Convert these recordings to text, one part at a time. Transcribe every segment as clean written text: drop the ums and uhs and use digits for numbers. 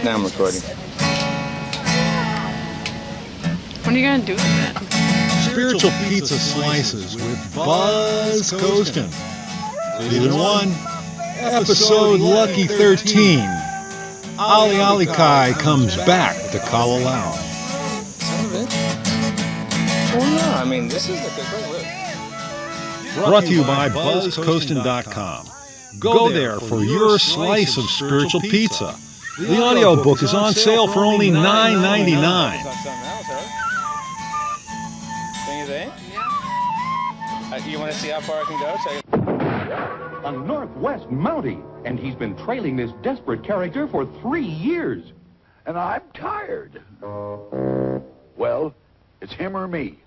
Now I'm recording. What are you gonna do with it? Spiritual Pizza Slices with Buzz Coastin. Season 1, Episode Lucky 13. ʻAle Kai comes back to Kalalau. Some of it. Well, no, I mean, this is like a great look. Brought to you by BuzzCoastin.com. Go there for your slice of spiritual pizza. The audiobook is on sale for only $9.99. You want to see how far I can go? A Northwest Mountie, and he's been trailing this desperate character for 3 years. And I'm tired. Well, it's him or me.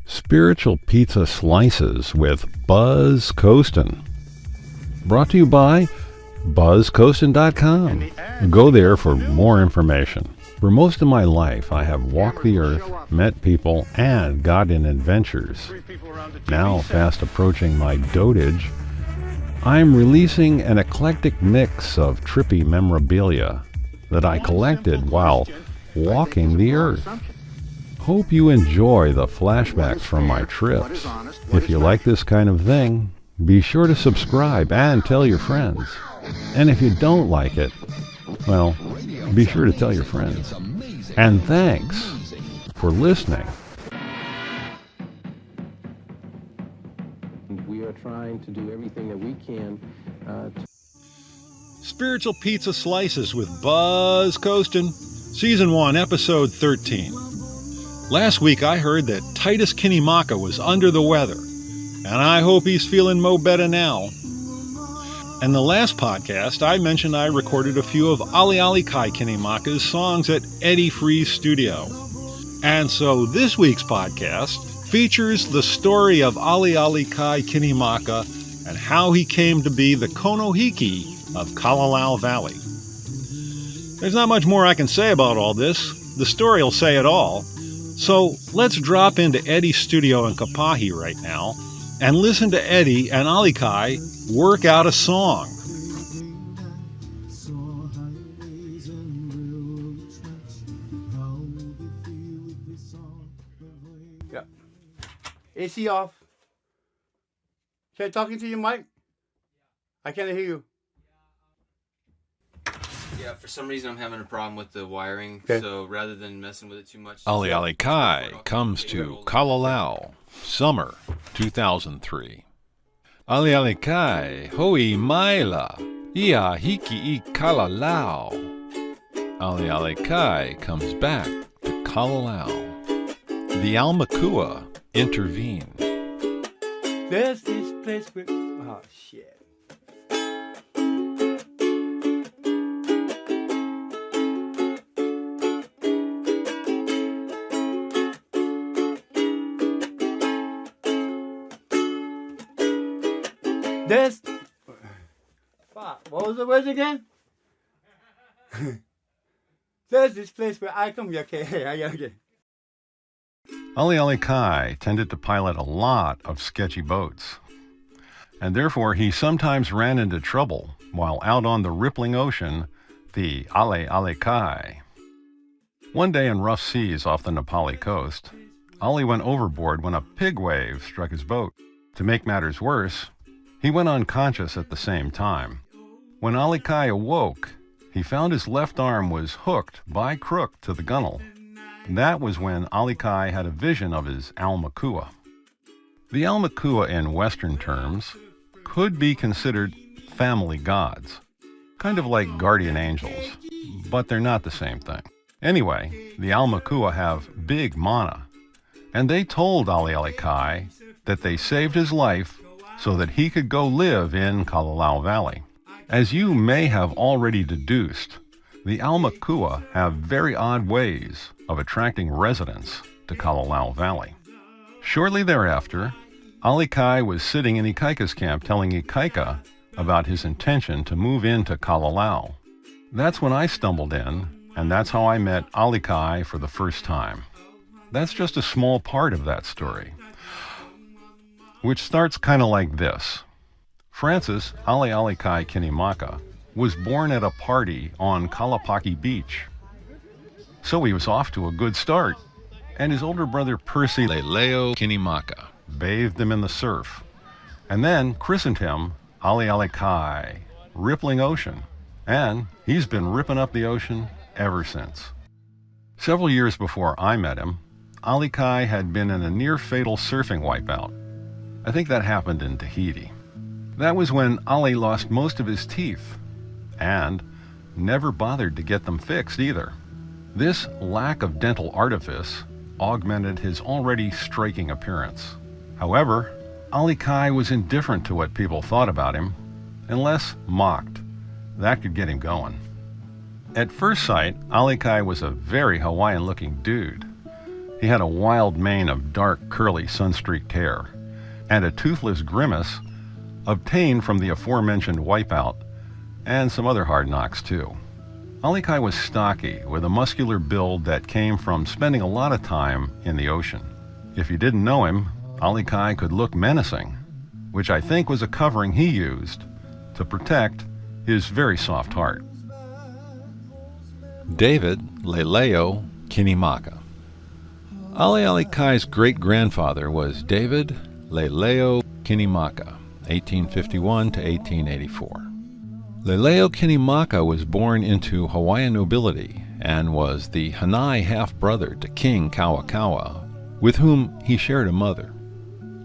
Spiritual Pizza Slices with Buzz Coastin. Brought to you by BuzzCoastin.com. Go there for more information. For most of my life, I have walked the earth, met people, and got in adventures. Now, fast approaching my dotage, I'm releasing an eclectic mix of trippy memorabilia that I collected while walking the earth. Hope you enjoy the flashbacks from my trips. If you like this kind of thing, be sure to subscribe and tell your friends. And if you don't like it, well, be sure to tell your friends. And thanks for listening. We are trying to do everything that we can. Spiritual Pizza Slices with Buzz Coastin, Season 1, Episode 13. Last week I heard that Titus Kinimaka was under the weather, and I hope he's feeling mo better now. In the last podcast, I mentioned I recorded a few of ʻAle Kai Kinimaka's songs at Eddie Free's studio. And so this week's podcast features the story of ʻAle Kai Kinimaka and how he came to be the Konohiki of Kalalau Valley. There's not much more I can say about all this. The story will say it all. So let's drop into Eddie's studio in Kapahi right now and listen to Eddie and ʻAle Kai work out a song. Yeah. AC off. Should I talking to you, Mike? I can't hear you. Yeah, for some reason I'm having a problem with the wiring, Okay. So rather than messing with it too much... ʻAle Kai comes to Kalalau, summer 2003. ʻAle Kai, hoi maila, ia hiki I Kalalau. ʻAle Kai comes back to Kalalau. The Almakua intervene. There's this place where... Oh, shit. There's... Fuck, what was the words again? There's this place where I come here. Okay. ʻAle Kai tended to pilot a lot of sketchy boats, and therefore he sometimes ran into trouble while out on the rippling ocean, the ʻAle Kai. One day in rough seas off the Nepali coast, ʻAle went overboard when a pig wave struck his boat. To make matters worse, he went unconscious at the same time. When ʻAle Kai awoke, he found his left arm was hooked by crook to the gunnel. That was when ʻAle Kai had a vision of his Almakua. The Almakua, in Western terms, could be considered family gods, kind of like guardian angels, but they're not the same thing. Anyway, the Almakua have big mana, and they told ʻAle Kai that they saved his life so that he could go live in Kalalau Valley. As you may have already deduced, the Almakua have very odd ways of attracting residents to Kalalau Valley. Shortly thereafter, ʻAle Kai was sitting in Ikaika's camp telling Ikaika about his intention to move into Kalalau. That's when I stumbled in, and that's how I met ʻAle Kai for the first time. That's just a small part of that story, which starts kind of like this. Francis ʻAle Kai Kinimaka was born at a party on Kalapaki Beach. So he was off to a good start, and his older brother Percy Leleo Kinimaka bathed him in the surf, and then christened him ʻAle Kai, rippling ocean, and he's been ripping up the ocean ever since. Several years before I met him, ʻAle Kai had been in a near-fatal surfing wipeout. I think that happened in Tahiti. That was when ʻAle lost most of his teeth, and never bothered to get them fixed either. This lack of dental artifice augmented his already striking appearance. However, ʻAle Kai was indifferent to what people thought about him, unless mocked. That could get him going. At first sight, ʻAle Kai was a very Hawaiian-looking dude. He had a wild mane of dark, curly, sun-streaked hair, and a toothless grimace obtained from the aforementioned wipeout, and some other hard knocks too. ʻAle Kai was stocky, with a muscular build that came from spending a lot of time in the ocean. If you didn't know him, ʻAle Kai could look menacing, which I think was a covering he used to protect his very soft heart. David Leleo Kinimaka. ʻAle Kai's great-grandfather was David Leleo Kinimaka, 1851 to 1884. Leleo Kinimaka was born into Hawaiian nobility and was the Hanai half-brother to King Kawakawa, with whom he shared a mother.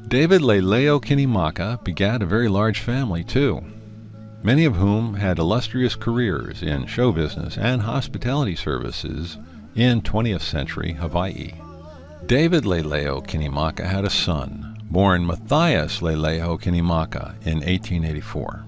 David Leleo Kinimaka begat a very large family too, many of whom had illustrious careers in show business and hospitality services in 20th century Hawaii. David Leleo Kinimaka had a son, born Matthias Leleo Kinimaka in 1884.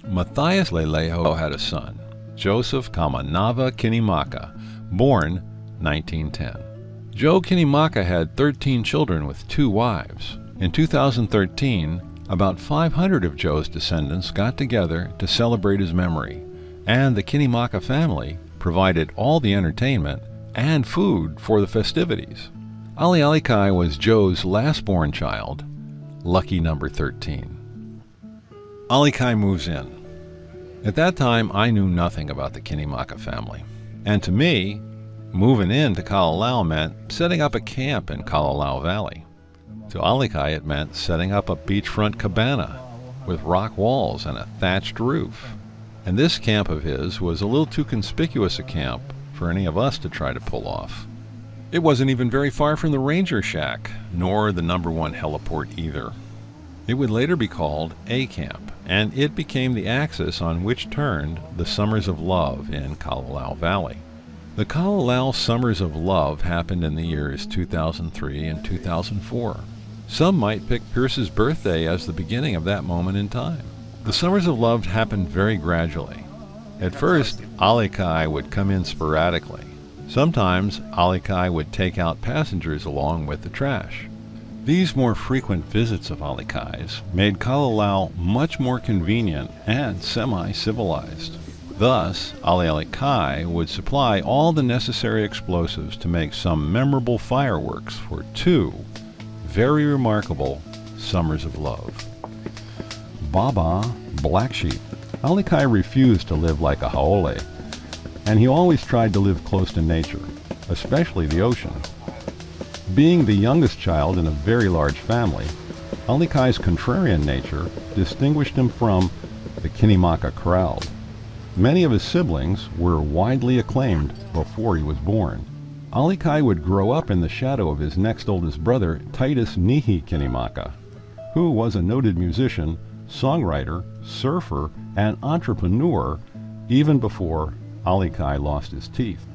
Matthias Leleo had a son, Joseph Kamanava Kinimaka, born 1910. Joe Kinimaka had 13 children with 2 wives. In 2013, about 500 of Joe's descendants got together to celebrate his memory, and the Kinimaka family provided all the entertainment and food for the festivities. ʻAle Kai was Joe's last-born child, lucky number 13. ʻAle Kai moves in. At that time, I knew nothing about the Kinimaka family, and to me, moving into Kalalau meant setting up a camp in Kalalau Valley. To ʻAle Kai, it meant setting up a beachfront cabana with rock walls and a thatched roof. And this camp of his was a little too conspicuous a camp for any of us to try to pull off. It wasn't even very far from the Ranger Shack, nor the #1 heliport either. It would later be called A Camp, and it became the axis on which turned the Summers of Love in Kalalau Valley. The Kalalau Summers of Love happened in the years 2003 and 2004. Some might pick Pierce's birthday as the beginning of that moment in time. The Summers of Love happened very gradually. At first, ʻAle Kai would come in sporadically. Sometimes, ʻAle Kai would take out passengers along with the trash. These more frequent visits of ʻAle Kai's made Kalalau much more convenient and semi-civilized. Thus, ʻAle Kai would supply all the necessary explosives to make some memorable fireworks for 2 very remarkable Summers of Love. Baba, black sheep. ʻAle Kai refused to live like a ʻAole, and he always tried to live close to nature, especially the ocean. Being the youngest child in a very large family, ʻAle Kai's contrarian nature distinguished him from the Kinimaka crowd. Many of his siblings were widely acclaimed before he was born. ʻAle Kai would grow up in the shadow of his next oldest brother, Titus Nihi Kinimaka, who was a noted musician, songwriter, surfer, and entrepreneur even before ʻAle Kai lost his teeth.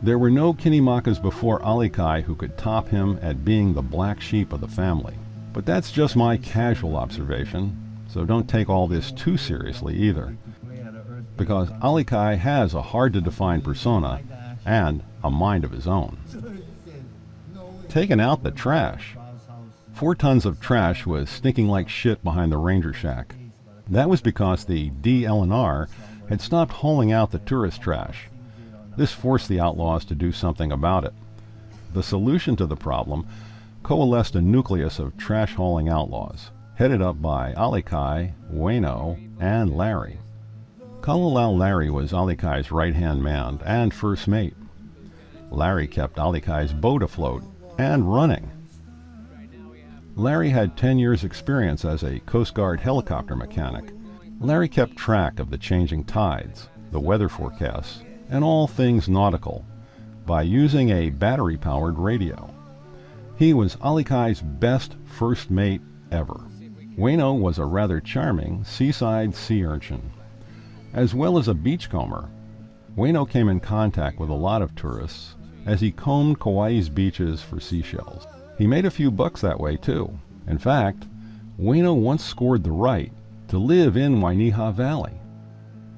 There were no Kinimakas before ʻAle Kai who could top him at being the black sheep of the family. But that's just my casual observation, so don't take all this too seriously either, because ʻAle Kai has a hard-to-define persona and a mind of his own. Taking out the trash. 4 tons of trash was stinking like shit behind the Ranger Shack. That was because the DLNR had stopped hauling out the tourist trash. This forced the outlaws to do something about it. The solution to the problem coalesced a nucleus of trash hauling outlaws, headed up by ʻAle Kai, Waino, and Larry. Kalalau Larry was ʻAle Kai's right-hand man and first mate. Larry kept ʻAle Kai's boat afloat and running. Larry had 10 years' experience as a Coast Guard helicopter mechanic. Larry kept track of the changing tides, the weather forecasts, and all things nautical by using a battery-powered radio. He was ʻAle Kai's best first mate ever. Waino was a rather charming seaside sea urchin. As well as a beachcomber, Waino came in contact with a lot of tourists as he combed Kauai's beaches for seashells. He made a few bucks that way too. In fact, Waino once scored the right to live in Wainiha Valley.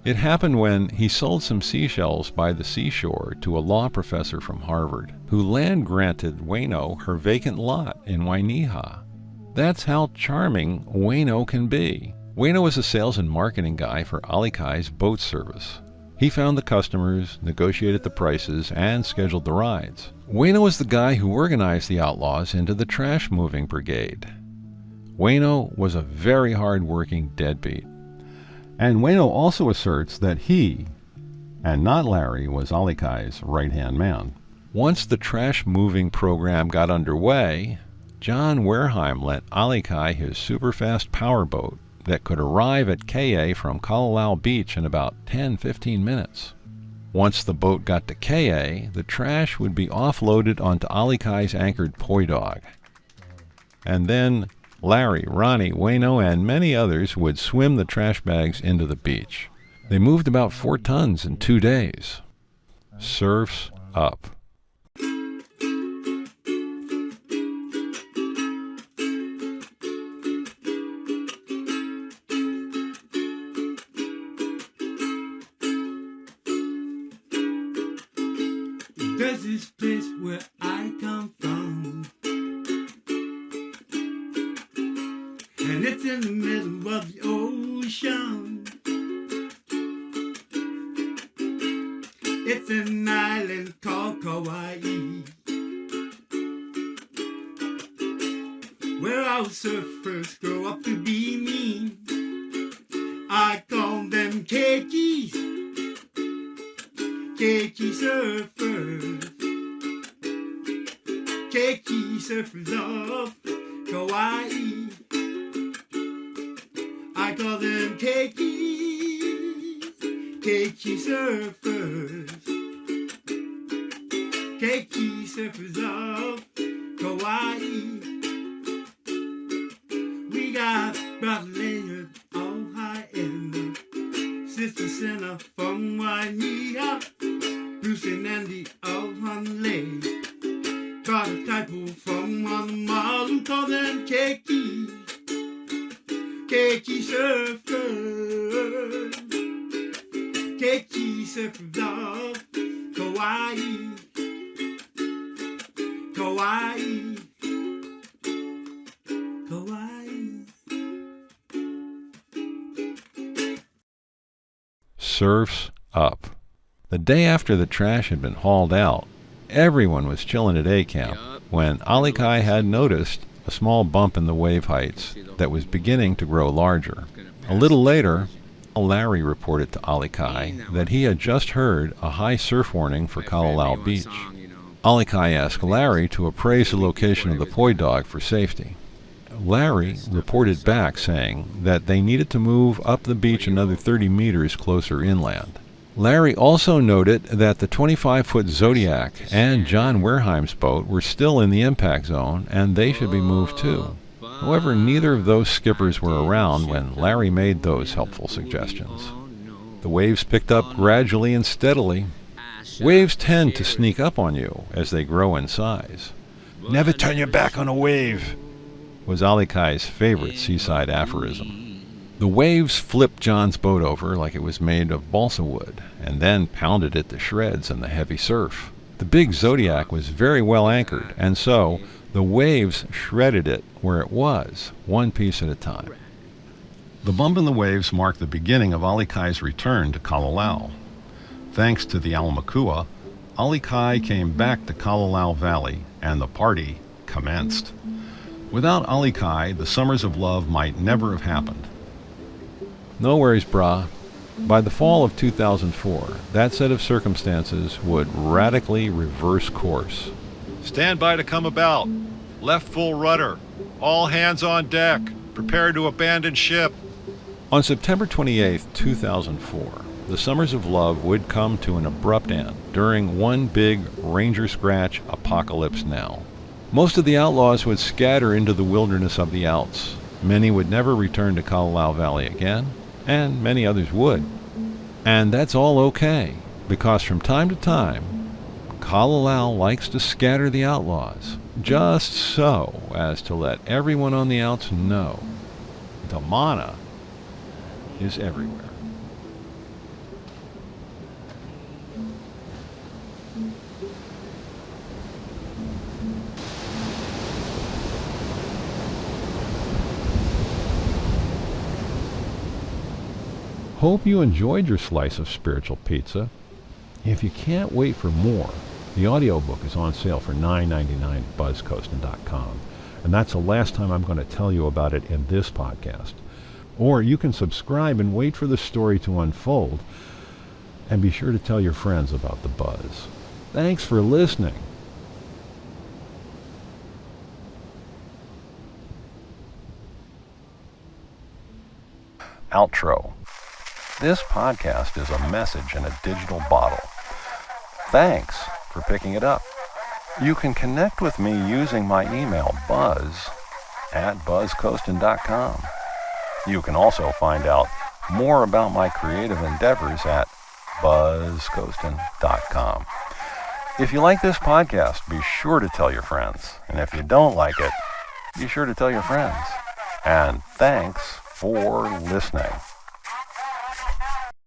It happened when he sold some seashells by the seashore to a law professor from Harvard, who land granted Waino her vacant lot in Wainiha. That's how charming Waino can be. Waino was a sales and marketing guy for ʻAle Kai's boat service. He found the customers, negotiated the prices, and scheduled the rides. Waino was the guy who organized the outlaws into the trash moving brigade. Waino was a very hard-working deadbeat. And Waino also asserts that he, and not Larry, was ʻAle Kai's right-hand man. Once the trash moving program got underway, John Wareheim lent ʻAle Kai his super-fast powerboat that could arrive at Ka from Kalalau Beach in about 10-15 minutes. Once the boat got to Ka, the trash would be offloaded onto ʻAle Kai's anchored poi dog. And then Larry, Ronnie, Waino, and many others would swim the trash bags into the beach. They moved about 4 tons in 2 days. Surf's up. There's this place where I come from, and it's in the middle of the ocean. It's an island called Kauai, where our surfers grow up to be mean. I call them keikis, keiki surfers, keiki surfers of Kauai. I call them keikis, keiki surfers, keiki surfers of Kauai. We got Brother Leonard all high in the Sister Sinner from Wainiha, Bruce and Andy of Honolulu, got a typo from Honolulu, call them keiki, keiki surfers, keiki surfers of Kauai, Kauai, Kauai. Surf's up. The day after the trash had been hauled out, everyone was chilling at A Camp when ʻAle Kai had noticed a small bump in the wave heights that was beginning to grow larger. A little later, Larry reported to ʻAle Kai that he had just heard a high surf warning for Kalalau Beach. ʻAle Kai asked Larry to appraise the location of the poi dog for safety. Larry reported back saying that they needed to move up the beach another 30 meters closer inland. Larry also noted that the 25-foot Zodiac and John Wareheim's boat were still in the impact zone and they should be moved too. However, neither of those skippers were around when Larry made those helpful suggestions. The waves picked up gradually and steadily. Waves tend to sneak up on you as they grow in size. "Never turn your back on a wave," was ʻAle Kai's favorite seaside aphorism. The waves flipped John's boat over like it was made of balsa wood, and then pounded it to shreds in the heavy surf. The big Zodiac was very well anchored, and so the waves shredded it where it was, one piece at a time. The bump in the waves marked the beginning of ʻAle Kai's return to Kalalau. Thanks to the Aumakua, ʻAle Kai came back to Kalalau Valley, and the party commenced. Without ʻAle Kai, the Summers of Love might never have happened. No worries, brah. By the fall of 2004, that set of circumstances would radically reverse course. Stand by to come about. Left full rudder. All hands on deck. Prepare to abandon ship. On September 28, 2004, the Summers of Love would come to an abrupt end during one big Ranger Scratch apocalypse now. Most of the outlaws would scatter into the wilderness of the Alps. Many would never return to Kalalau Valley again, and many others would. And that's all okay, because from time to time, Kalalau likes to scatter the outlaws, just so as to let everyone on the Alps know the mana is everywhere. Hope you enjoyed your slice of spiritual pizza. If you can't wait for more, the audiobook is on sale for $9.99 at buzzcoastin.com. And that's the last time I'm going to tell you about it in this podcast. Or you can subscribe and wait for the story to unfold. And be sure to tell your friends about the Buzz. Thanks for listening. Outro. This podcast is a message in a digital bottle. Thanks for picking it up. You can connect with me using my email, buzz@buzzcoastin.com. You can also find out more about my creative endeavors at buzzcoastin.com. If you like this podcast, be sure to tell your friends. And if you don't like it, be sure to tell your friends. And thanks for listening.